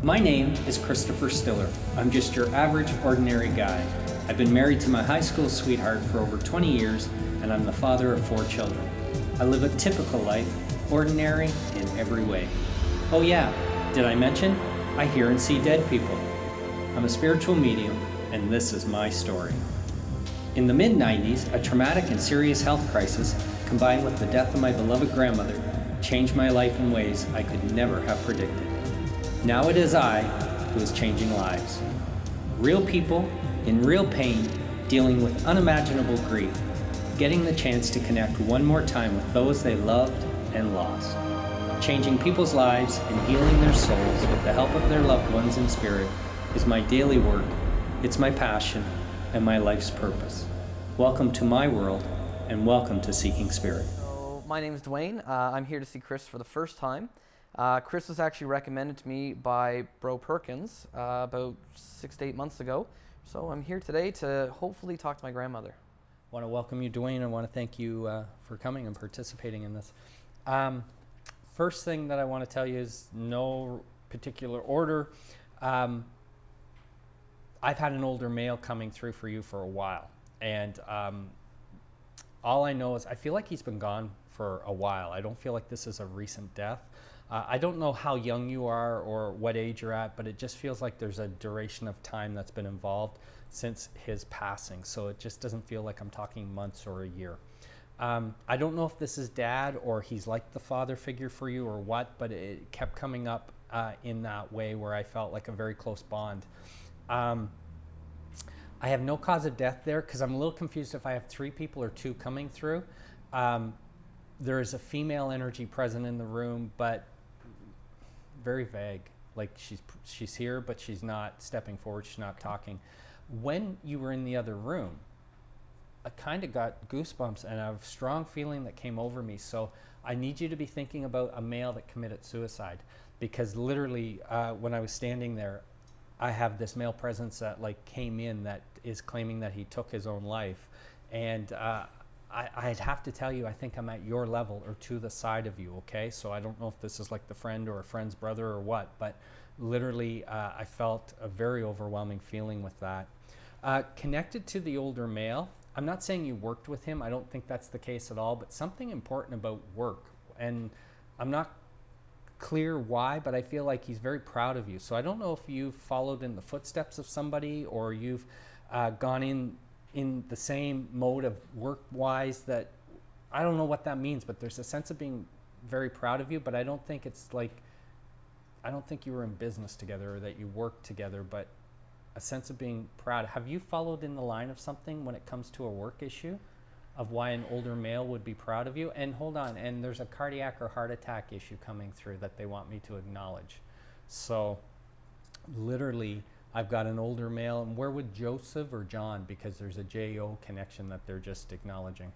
My name is Christopher Stillar. I'm just your average, ordinary guy. I've been married to my high school sweetheart for over 20 years, and I'm the father of 4 children. I live a typical life, ordinary in every way. Oh yeah, did I mention? I hear and see dead people. I'm a spiritual medium, and this is my story. In the mid-90s, a traumatic and serious health crisis, combined with the death of my beloved grandmother, changed my life in ways I could never have predicted. Now it is I who is changing lives. Real people in real pain, dealing with unimaginable grief, getting the chance to connect one more time with those they loved and lost. Changing people's lives and healing their souls with the help of their loved ones in spirit is my daily work, it's my passion, and my life's purpose. Welcome to my world, and welcome to Seeking Spirit. So, my name is Dwayne. I'm here to see Chris for the first time. Chris was actually recommended to me by Bro Perkins about 6 to 8 months ago. So I'm here today to hopefully talk to my grandmother. I want to welcome you, Dwayne. I want to thank you for coming and participating in this. First thing that I want to tell you is no particular order. I've had an older male coming through for you for a while. And all I know is I feel like he's been gone for a while. I don't feel like this is a recent death. I don't know how young you are or what age you're at, but it just feels like there's a duration of time that's been involved since his passing. So it just doesn't feel like I'm talking months or a year. I don't know if this is dad or he's like the father figure for you or what, but it kept coming up in that way where I felt like a very close bond. I have no cause of death there because I'm a little confused if I have 3 people or 2 coming through. There is a female energy present in the room, but very vague. Like she's here, but she's not stepping forward. She's not talking. When you were in the other room, I kind of got goosebumps and a strong feeling that came over me. So I need you to be thinking about a male that committed suicide, because literally when I was standing there, I have this male presence that like came in that is claiming that he took his own life. And I'd have to tell you, I think I'm at your level or to the side of you, okay? So I don't know if this is like the friend or a friend's brother or what, but literally I felt a very overwhelming feeling with that. Connected to the older male, I'm not saying you worked with him. I don't think that's the case at all, but something important about work. And I'm not clear why, but I feel like he's very proud of you. So I don't know if you've followed in the footsteps of somebody or you've gone in the same mode of work-wise that, I don't know what that means, but there's a sense of being very proud of you, but I don't think it's like, I don't think you were in business together or that you worked together, but a sense of being proud. Have you followed in the line of something when it comes to a work issue of why an older male would be proud of you? And hold on, and there's a cardiac or heart attack issue coming through that they want me to acknowledge. So literally, I've got an older male, and where would Joseph or John, because there's a J-O connection that they're just acknowledging.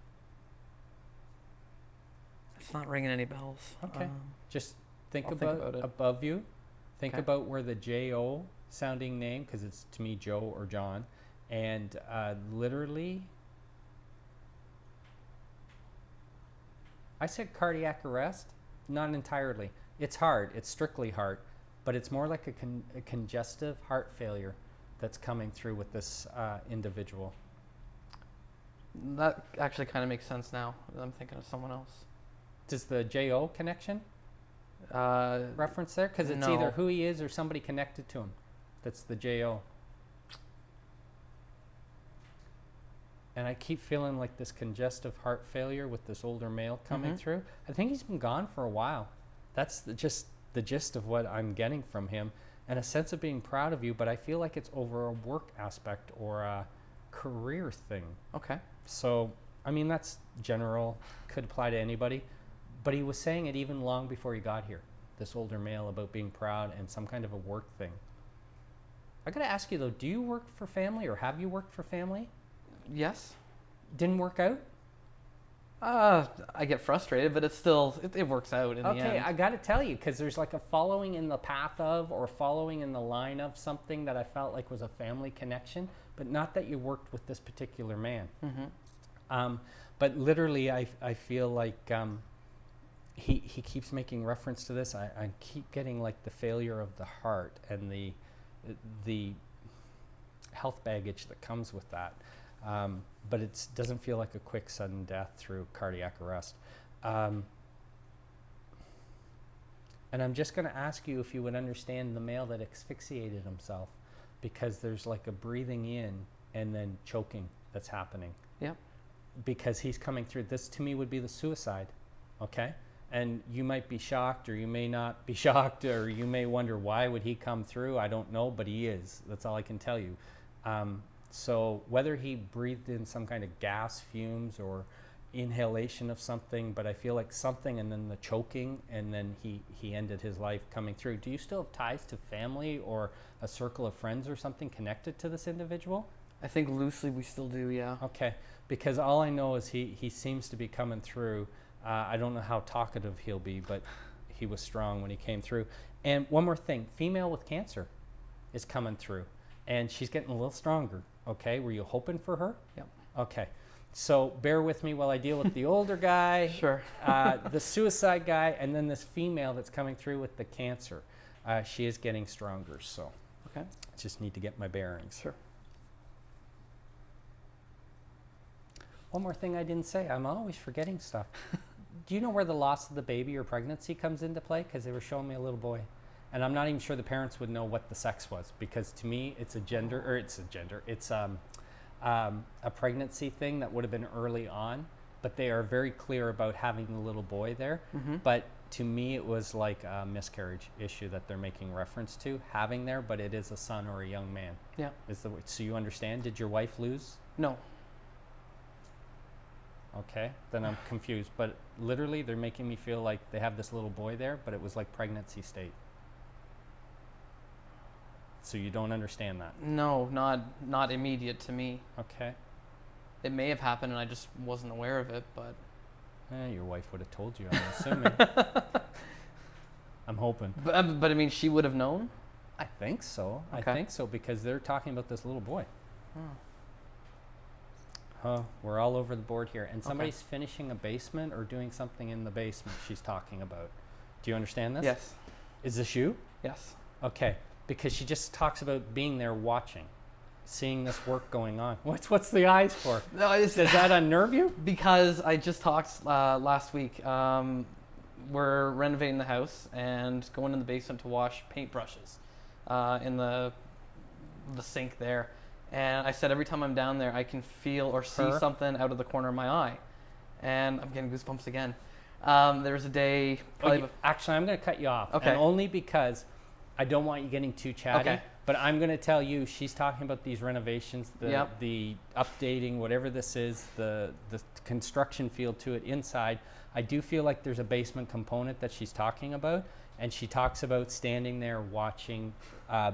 It's not ringing any bells. Okay, just think about it. Above you. Think about where the J-O sounding name, because it's to me Joe or John, and literally, I said cardiac arrest, not entirely. It's heart, it's strictly heart. But it's more like a congestive heart failure that's coming through with this individual. That actually kind of makes sense now. I'm thinking of someone else. Does the J-O connection reference there? Because it's either who he is or somebody connected to him. That's the J-O. And I keep feeling like this congestive heart failure with this older male coming through. I think he's been gone for a while. That's just the gist of what I'm getting from him, and a sense of being proud of you, but I feel like it's over a work aspect or a career thing. Okay. So, I mean, that's general, could apply to anybody, but he was saying it even long before he got here, this older male, about being proud and some kind of a work thing. I gotta ask you though, do you work for family or have you worked for family? Yes. Didn't work out? I get frustrated, but it's still, it works out in the end. Okay, I got to tell you, because there's like a following in the path of or following in the line of something that I felt like was a family connection, but not that you worked with this particular man. But literally, I feel like he keeps making reference to this. I keep getting like the failure of the heart and the health baggage that comes with that. But it doesn't feel like a quick, sudden death through cardiac arrest. And I'm just going to ask you if you would understand the male that asphyxiated himself, because there's like a breathing in and then choking that's happening. Yeah. Because he's coming through. This to me would be the suicide, okay? And you might be shocked, or you may not be shocked, or you may wonder, why would he come through? I don't know, but he is. That's all I can tell you. So whether he breathed in some kind of gas fumes or inhalation of something, but I feel like something, and then the choking, and then he ended his life coming through. Do you still have ties to family or a circle of friends or something connected to this individual? I think loosely we still do, yeah. Okay, because all I know is he seems to be coming through. I don't know how talkative he'll be, but he was strong when he came through. And one more thing, female with cancer is coming through, and she's getting a little stronger, okay? Were you hoping for her? Yeah. Okay, so bear with me while I deal with the older guy, Sure. the suicide guy, and then this female that's coming through with the cancer. She is getting stronger, so Okay. I just need to get my bearings. Sure. One more thing I didn't say, I'm always forgetting stuff. Do you know where the loss of the baby or pregnancy comes into play? Because they were showing me a little boy. And I'm not even sure the parents would know what the sex was, because to me it's a pregnancy thing that would have been early on, but they are very clear about having the little boy there. Mm-hmm. But to me it was like a miscarriage issue that they're making reference to having there, but it is a son or a young man. Yeah. So you understand? Did your wife lose? No. Okay, then I'm confused. But literally, they're making me feel like they have this little boy there, but it was like pregnancy state. So you don't understand that? No, not immediate to me. Okay. It may have happened and I just wasn't aware of it, but... Your wife would have told you, I'm assuming. I'm hoping. But I mean, she would have known? I think so. Okay. I think so, because they're talking about this little boy. Oh. We're all over the board here. And somebody's finishing a basement or doing something in the basement she's talking about. Do you understand this? Yes. Is this you? Yes. Okay. Because she just talks about being there watching, seeing this work going on. What's the eyes for? No, Does that unnerve you? Because I just talked last week. We're renovating the house and going in the basement to wash paintbrushes in the sink there. And I said every time I'm down there, I can feel or see something out of the corner of my eye. And I'm getting goosebumps again. There was a day... Actually, I'm going to cut you off. Okay. And only because I don't want you getting too chatty. Okay. But I'm going to tell you, she's talking about these renovations, the updating, whatever this is, the construction field to it inside. I do feel like there's a basement component that she's talking about. And she talks about standing there, watching,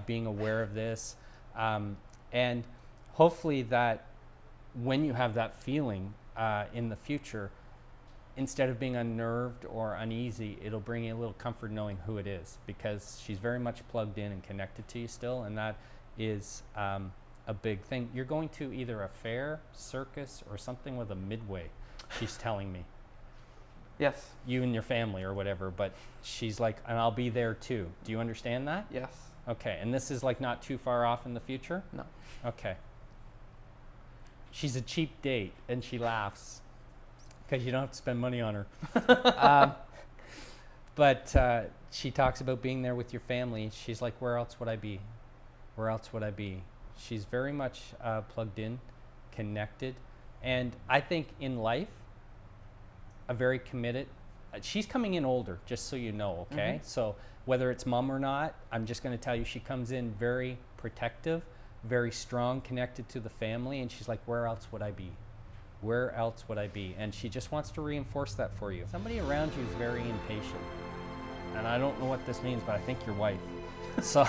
being aware of this. And hopefully that when you have that feeling in the future, instead of being unnerved or uneasy, it'll bring you a little comfort knowing who it is, because she's very much plugged in and connected to you still, and that is a big thing. You're going to either a fair, circus, or something with a midway, she's telling me. Yes. You and your family or whatever, but she's like, and I'll be there too. Do you understand that? Yes. Okay, and this is like not too far off in the future? No. Okay. She's a cheap date, and she laughs because you don't have to spend money on her. But she talks about being there with your family. She's like, where else would I be? Where else would I be? She's very much plugged in, connected, and I think in life, a very committed. She's coming in older, just so you know, okay? Mm-hmm. So whether it's mom or not, I'm just going to tell you she comes in very protective, very strong, connected to the family, and she's like, where else would I be? Where else would I be? And she just wants to reinforce that for you. Somebody around you is very impatient, and I don't know what this means, but I think your wife. So.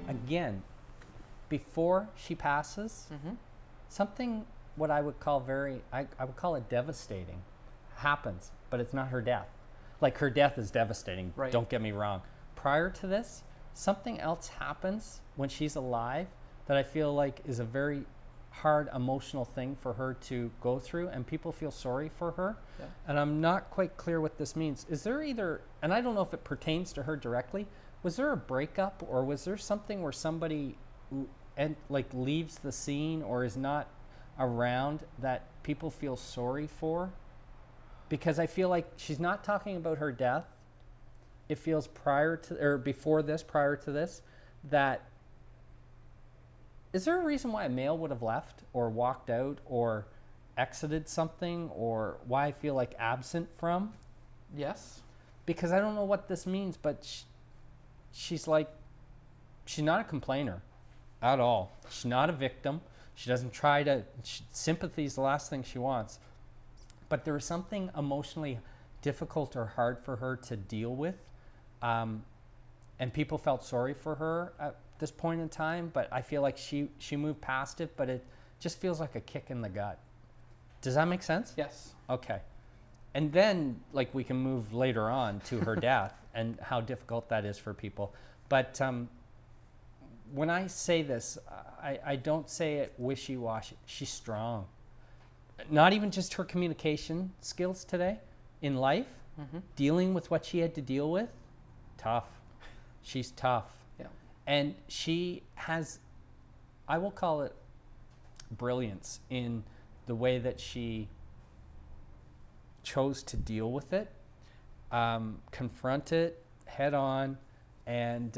Again, before she passes, Mm-hmm. something what I would call I would call it devastating happens, but it's not her death. Like her death is devastating, Right. don't get me wrong. Prior to this, something else happens when she's alive that I feel like is a very hard emotional thing for her to go through, and people feel sorry for her. Yeah. And I'm not quite clear what this means. Is there either, and I don't know if it pertains to her directly, was there a breakup, or was there something where somebody like leaves the scene or is not around that people feel sorry for? Because I feel like she's not talking about her death. It feels prior to or prior to this, that is there a reason why a male would have left or walked out or exited something, or why I feel like absent from? Yes. Because I don't know what this means, but she's not a complainer at all. She's not a victim. She doesn't try to, sympathy is the last thing she wants. But there was something emotionally difficult or hard for her to deal with. And people felt sorry for her at this point in time, but I feel like she moved past it, but it just feels like a kick in the gut. Does that make sense? Yes. Okay. And then, like, we can move later on to her death and how difficult that is for people. But when I say this, I don't say it wishy-washy. She's strong. Not even just her communication skills today in life, Mm-hmm. dealing with what she had to deal with, tough. She's tough. Yeah. And she has, I will call it brilliance in the way that she chose to deal with it, confront it head on, and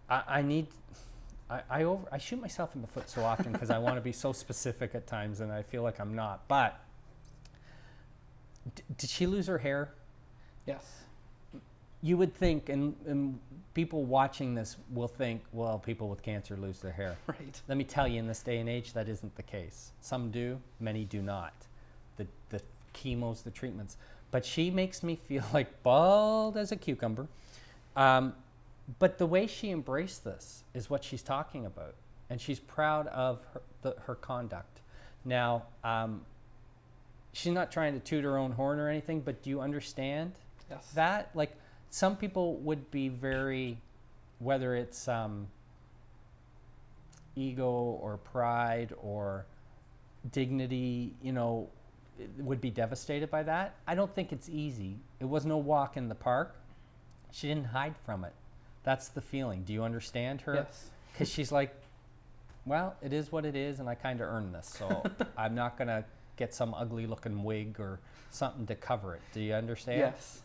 I shoot myself in the foot so often because I want to be so specific at times, and I feel like I'm not. But did she lose her hair? Yes. You would think, and people watching this will think, well, people with cancer lose their hair. Right. Let me tell you, in this day and age, that isn't the case. Some do, many do not. The chemos, the treatments. But she makes me feel like bald as a cucumber. But the way she embraced this is what she's talking about. And she's proud of her conduct. Now, she's not trying to toot her own horn or anything, but do you understand Yes. that? Like, some people would be very, whether it's ego or pride or dignity, would be devastated by that. I don't think it's easy. It was no walk in the park. She didn't hide from it. That's the feeling. Do you understand her? Yes. Because she's like, well, it is what it is, and I kind of earned this, so I'm not going to get some ugly looking wig or something to cover it. Do you understand? Yes.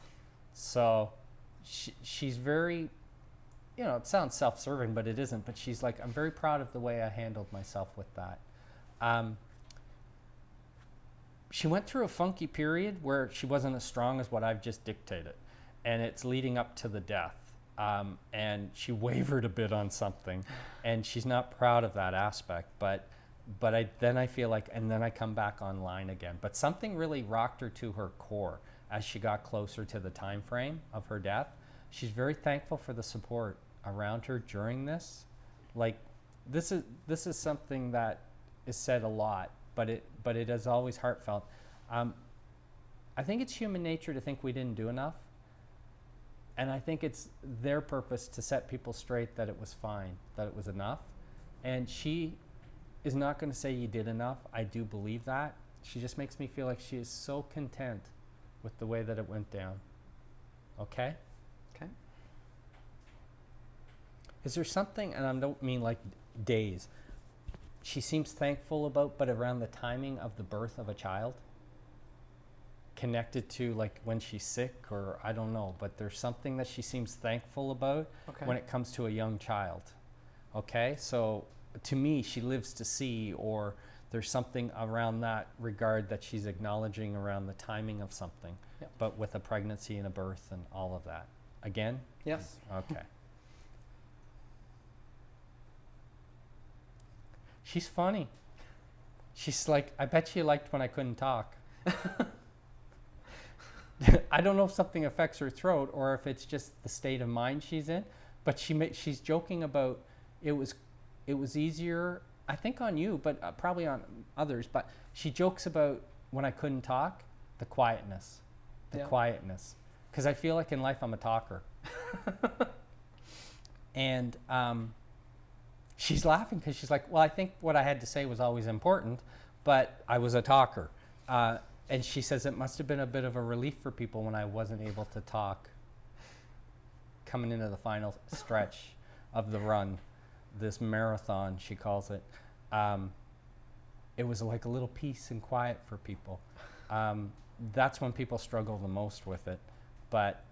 So she's very, it sounds self-serving, but it isn't. But she's like, I'm very proud of the way I handled myself with that. She went through a funky period where she wasn't as strong as what I've just dictated. And it's leading up to the death. And she wavered a bit on something. And she's not proud of that aspect. But then I feel like, and then I come back online again. But something really rocked her to her core as she got closer to the time frame of her death. She's very thankful for the support around her during this. Like, this is something that is said a lot, but it is always heartfelt. I think it's human nature to think we didn't do enough. And I think it's their purpose to set people straight that it was fine, that it was enough. And she is not going to say you did enough. I do believe that. She just makes me feel like she is so content with the way that it went down. Okay? Okay. Is there something, and I don't mean like days, she seems thankful about, but around the timing of the birth of a child? Connected to like when she's sick, or I don't know, but there's something that she seems thankful about when it comes to a young child. Okay? So to me, she lives to see, or there's something around that regard that she's acknowledging around the timing of something, Yep. but with a pregnancy and a birth and all of that. Again? Yes. Okay. She's funny. She's like, I bet she liked when I couldn't talk. I don't know if something affects her throat or if it's just the state of mind she's in, but she's joking about it was easier, I think, on you, but probably on others. But she jokes about when I couldn't talk, the quietness, because I feel like in life I'm a talker. And she's laughing because she's like, well, I think what I had to say was always important, but I was a talker. And she says it must have been a bit of a relief for people when I wasn't able to talk coming into the final stretch of the run, this marathon, she calls it. It was like a little peace and quiet for people. That's when people struggle the most with it. But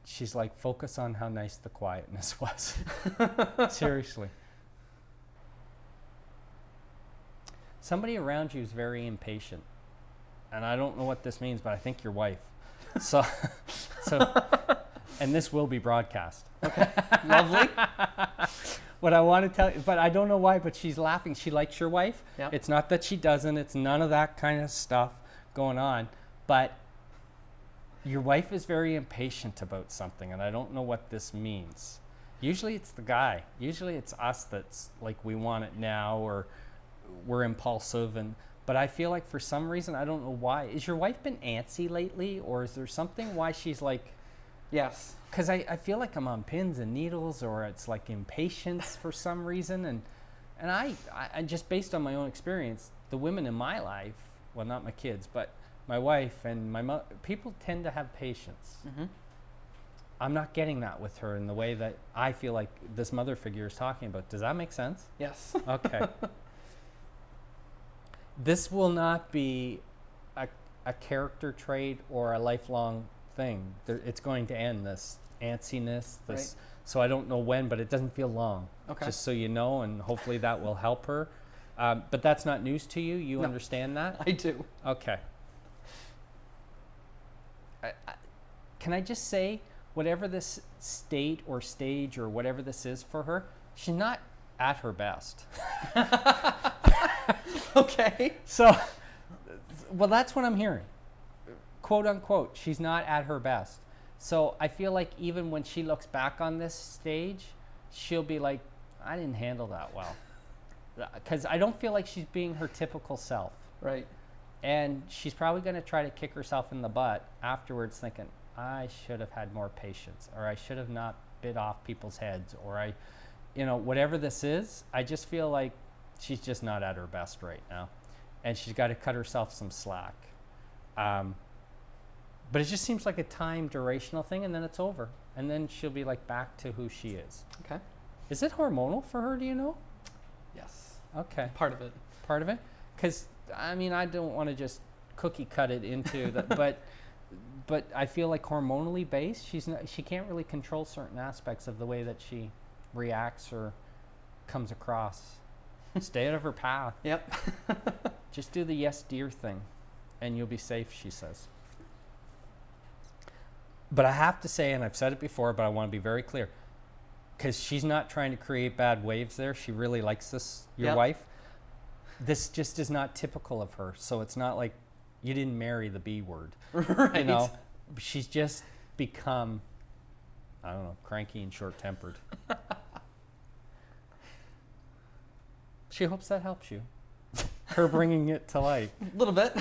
she's like, focus on how nice the quietness was. Seriously. Somebody around you is very impatient. And I don't know what this means, but I think your wife. So, and this will be broadcast. Okay, lovely. What I want to tell you, but I don't know why, but she's laughing. She likes your wife. Yep. It's not that she doesn't. It's none of that kind of stuff going on. But your wife is very impatient about something, and I don't know what this means. Usually it's the guy. Usually it's us that's like, we want it now, or we're impulsive. But I feel like for some reason, I don't know why. Is your wife been antsy lately, or is there something why she's like... Yes. Because I feel like I'm on pins and needles, or it's like impatience for some reason. And I just based on my own experience, the women in my life, well, not my kids, but my wife and my mother, people tend to have patience. Mm-hmm. I'm not getting that with her in the way that I feel like this mother figure is talking about. Does that make sense? Yes. Okay. This will not be a character trait or a lifelong thing. It's going to end, this antsiness, this. Right. So I don't know when, but it doesn't feel long. Okay. Just so you know, and hopefully that will help her. But that's not news to you. You understand that? I do. Okay. Can I just say, whatever this state or stage or whatever this is for her, she's not at her best. Okay. So, well, that's what I'm hearing. Quote unquote, she's not at her best. So I feel like even when she looks back on this stage, she'll be like, I didn't handle that well. Because I don't feel like she's being her typical self. Right. And she's probably going to try to kick herself in the butt afterwards thinking, I should have had more patience, or I should have not bit off people's heads, or whatever this is, I just feel like she's just not at her best right now. And she's got to cut herself some slack. But it just seems like a time durational thing, and then it's over. And then she'll be like back to who she is. Okay. Is it hormonal for her, do you know? Yes. Okay. Part of it. Part of it? Because, I mean, I don't want to just cookie cut it into that, but I feel like hormonally based, she can't really control certain aspects of the way that she reacts or comes across. Stay out of her path. Yep. Just do the yes dear thing, and you'll be safe, she says. But I have to say, and I've said it before, but I want to be very clear, because she's not trying to create bad waves there. She really likes this, your wife. This just is not typical of her. So it's not like you didn't marry the B word. Right. You know, she's just become, I don't know, cranky and short-tempered. She hopes that helps you. Her bringing it to light. A little bit.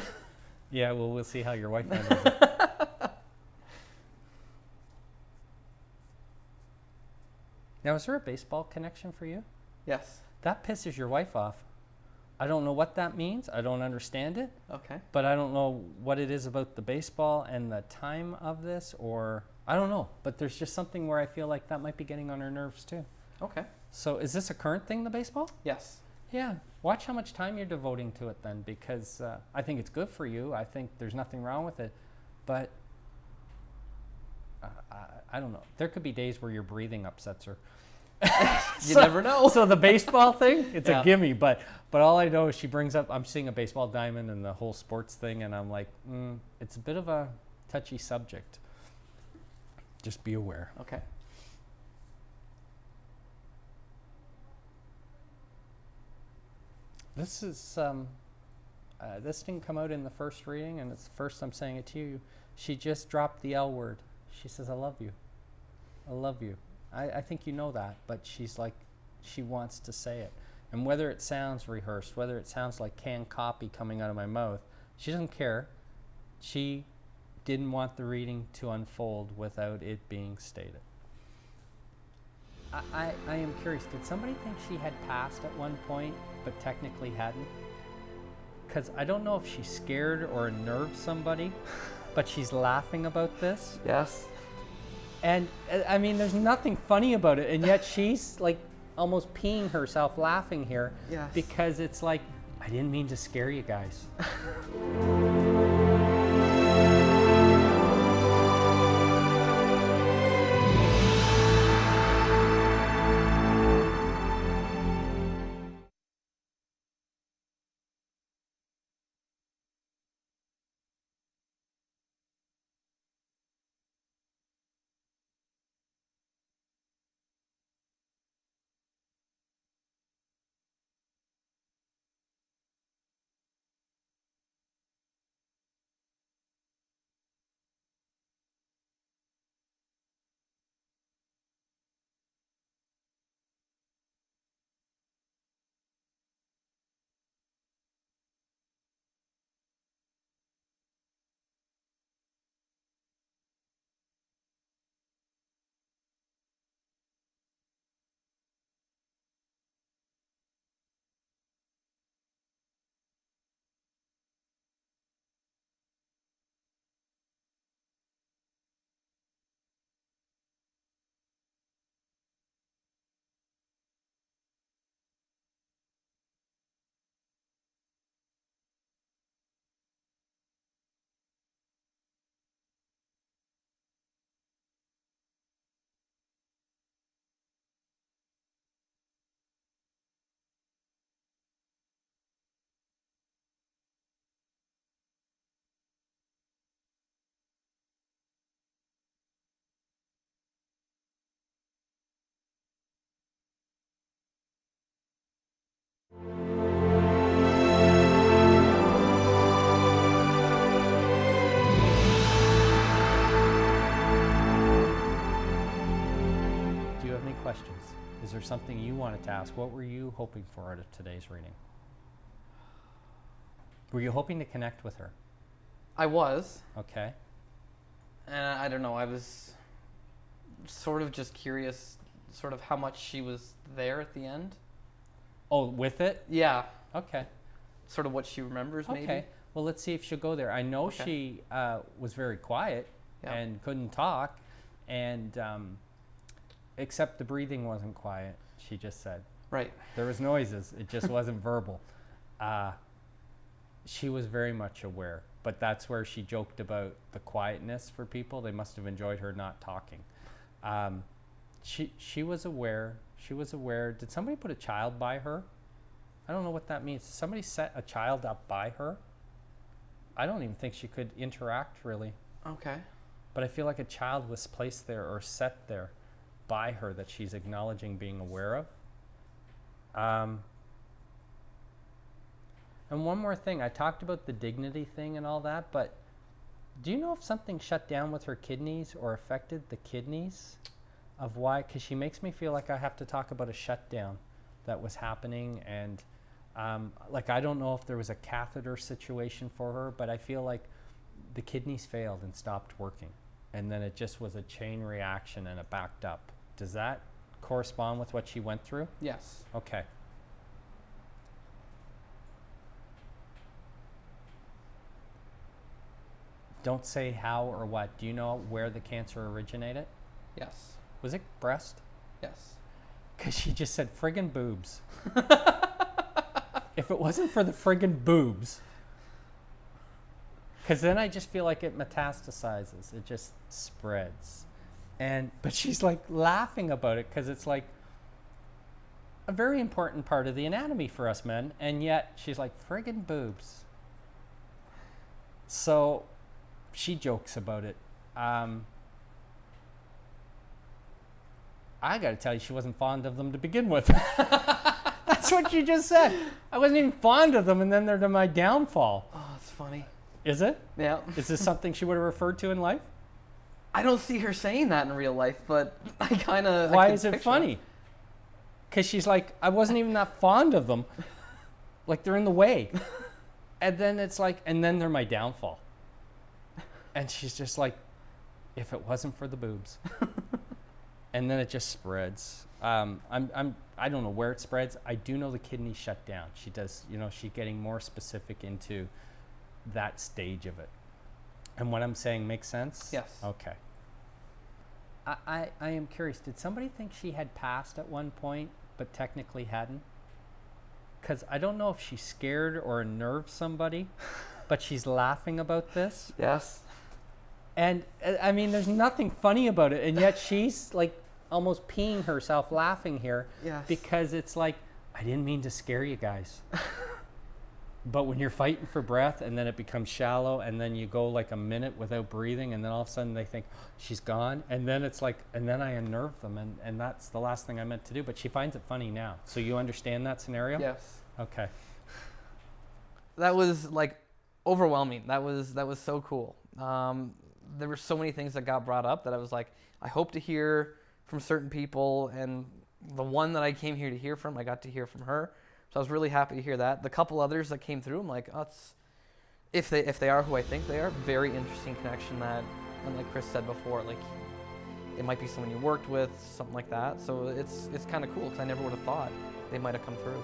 Yeah, well, we'll see how your wife handles it. Now, is there a baseball connection for you? Yes. That pisses your wife off. I don't know what that means. I don't understand it. Okay. But I don't know what it is about the baseball and the time of this, or I don't know. But there's just something where I feel like that might be getting on her nerves too. Okay. So is this a current thing, the baseball? Yes. Yeah. Watch how much time you're devoting to it then, because I think it's good for you. I think there's nothing wrong with it. But I don't know. There could be days where your breathing upsets her. You never know. So the baseball thing, it's a gimme. But all I know is she brings up, I'm seeing a baseball diamond and the whole sports thing, and I'm like, it's a bit of a touchy subject. Just be aware. Okay. This is this didn't come out in the first reading, and it's the first I'm saying it to you. She just dropped the L word. She says, I love you. I love you. I think you know that, but she's like, she wants to say it. And whether it sounds rehearsed, whether it sounds like canned copy coming out of my mouth, she doesn't care. She didn't want the reading to unfold without it being stated. I am curious, did somebody think she had passed at one point, but technically hadn't? Because I don't know if she's scared or unnerved somebody, but she's laughing about this. Yes. And I mean, there's nothing funny about it, and yet she's like almost peeing herself laughing here. Yes. Because it's like, I didn't mean to scare you guys. Questions? Is there something you wanted to ask? What were you hoping for out of today's reading? Were you hoping to connect with her? I was. Okay. And I don't know, I was sort of just curious sort of how much she was there at the end. Oh, with it? Yeah. Okay. Sort of what she remembers, maybe. Okay. Well, let's see if she'll go there. I know she was very quiet and couldn't talk, and except the breathing wasn't quiet, she just said. Right. There was noises. It just wasn't verbal. She was very much aware, but that's where she joked about the quietness for people. They must have enjoyed her not talking. She was aware. She was aware. Did somebody put a child by her? I don't know what that means. Did somebody set a child up by her? I don't even think she could interact really. Okay. But I feel like a child was placed there or set there by her that she's acknowledging being aware of. And one more thing, I talked about the dignity thing and all that, but do you know if something shut down with her kidneys or affected the kidneys? Of why? Because she makes me feel like I have to talk about a shutdown that was happening, and like I don't know if there was a catheter situation for her, but I feel like the kidneys failed and stopped working, and then it just was a chain reaction and it backed up. Does that correspond with what she went through? Yes. Okay. Don't say how or what. Do you know where the cancer originated? Yes. Was it breast? Yes. Because she just said friggin' boobs. If it wasn't for the friggin' boobs, because then I just feel like it metastasizes. It just spreads. But she's like laughing about it because it's like a very important part of the anatomy for us men. And yet she's like, friggin' boobs. So she jokes about it. I got to tell you, she wasn't fond of them to begin with. That's what you just said. I wasn't even fond of them, and then they're to my downfall. Oh, it's funny. Is it? Yeah. Is this something she would have referred to in life? I don't see her saying that in real life, but I kind of. Why is it funny? Because she's like, I wasn't even that fond of them. Like, they're in the way. And then it's like, and then they're my downfall. And she's just like, if it wasn't for the boobs. And then it just spreads. I don't know where it spreads. I do know the kidney shut down. She does, she's getting more specific into that stage of it. And what I'm saying makes sense? Yes. Okay. I am curious. Did somebody think she had passed at one point, but technically hadn't? Because I don't know if she's scared or unnerved somebody, but she's laughing about this. Yes. And I mean, there's nothing funny about it, and yet she's like almost peeing herself laughing here. Yes. Because it's like, I didn't mean to scare you guys. But when you're fighting for breath and then it becomes shallow and then you go like a minute without breathing and then all of a sudden they think, oh, she's gone. And then it's like, and then I unnerve them and that's the last thing I meant to do. But she finds it funny now. So you understand that scenario? Yes. Okay. That was like overwhelming. That was so cool. There were so many things that got brought up that I was like, I hope to hear from certain people. And the one that I came here to hear from, I got to hear from her. So I was really happy to hear that. The couple others that came through, I'm like, oh, if they are who I think they are, very interesting connection that, and like Chris said before, like it might be someone you worked with, something like that. So it's kind of cool because I never would have thought they might have come through.